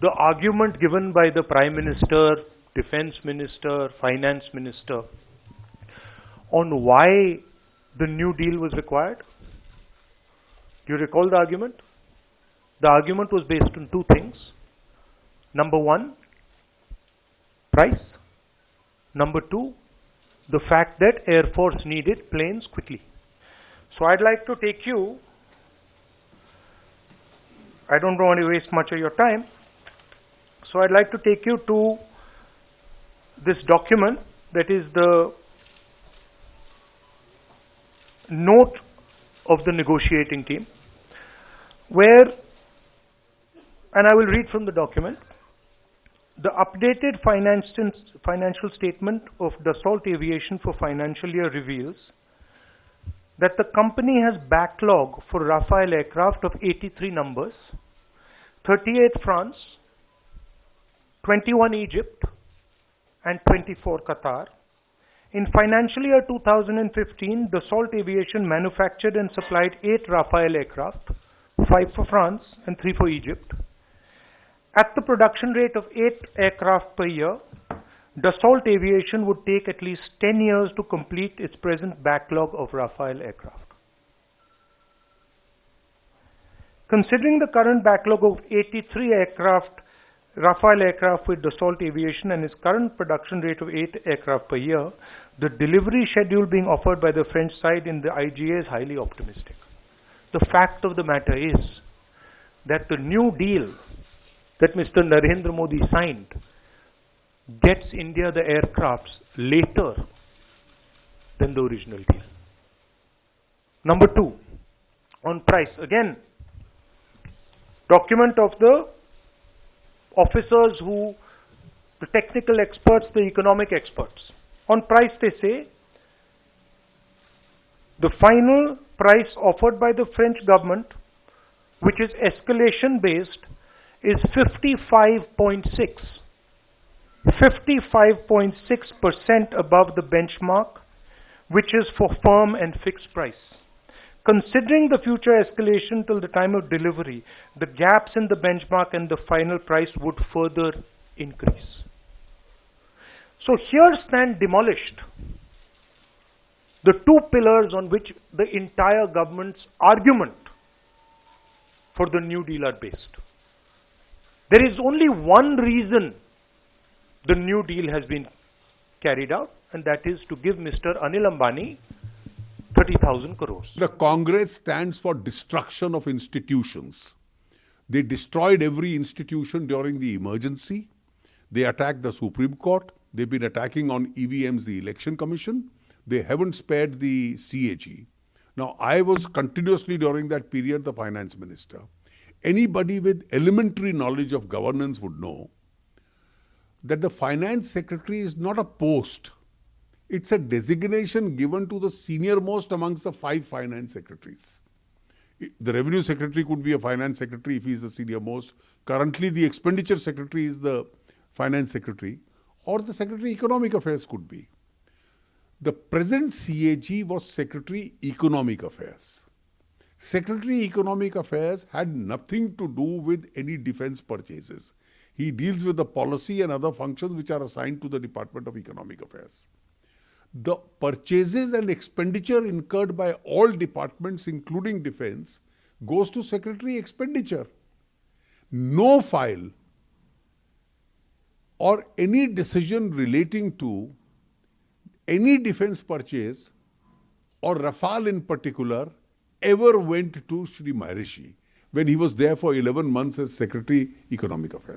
the argument given by the Prime Minister, Defence Minister, Finance Minister on why the New Deal was required? Do you recall the argument? The argument was based on two things. Number one, price. Number two, the fact that Air Force needed planes quickly. So I'd like to take you, I don't want to waste much of your time, so I'd like to take you to this document that is the note of the negotiating team, where, and I will read from the document, the updated financial statement of Dassault Aviation for financial year reveals that the company has backlog for Rafale aircraft of 83 numbers, 38 France, 21 Egypt, and 24 Qatar. In financial year 2015, Dassault Aviation manufactured and supplied 8 Rafale aircraft, 5 for France and 3 for Egypt. At the production rate of 8 aircraft per year, Dassault Aviation would take at least 10 years to complete its present backlog of Rafale aircraft. Considering the current backlog of 83 aircraft, Rafale aircraft with Dassault Aviation and its current production rate of 8 aircraft per year, the delivery schedule being offered by the French side in the IGA is highly optimistic. The fact of the matter is that the new deal that Mr. Narendra Modi signed gets India the aircrafts later than the original deal. Number two, on price. Again, document of the officers who, the technical experts, the economic experts. On price they say, the final price offered by the French government, which is escalation based, is 55.6% above the benchmark, which is for firm and fixed price. Considering the future escalation till the time of delivery, the gaps in the benchmark and the final price would further increase. So here stand demolished the two pillars on which the entire government's argument for the New Deal are based. There is only one reason the New Deal has been carried out, and that is to give Mr. Anil Ambani 30,000 crores. The Congress stands for destruction of institutions. They destroyed every institution during the emergency. They attacked the Supreme Court. They've been attacking on EVMs, the Election Commission. They haven't spared the CAG. Now, I was continuously during that period the finance minister. Anybody with elementary knowledge of governance would know that the finance secretary is not a post. It's a designation given to the senior most amongst the 5 finance secretaries. The revenue secretary could be a finance secretary if he is the senior most. Currently, the expenditure secretary is the finance secretary, or the secretary economic affairs could be. The present CAG was secretary economic affairs. Secretary economic affairs had nothing to do with any defense purchases. He deals with the policy and other functions which are assigned to the Department of Economic Affairs. The purchases and expenditure incurred by all departments, including defense, goes to secretary expenditure. No file or any decision relating to any defense purchase or Rafale in particular ever went to Shri Maharishi when he was there for 11 months as Secretary Economic Affairs.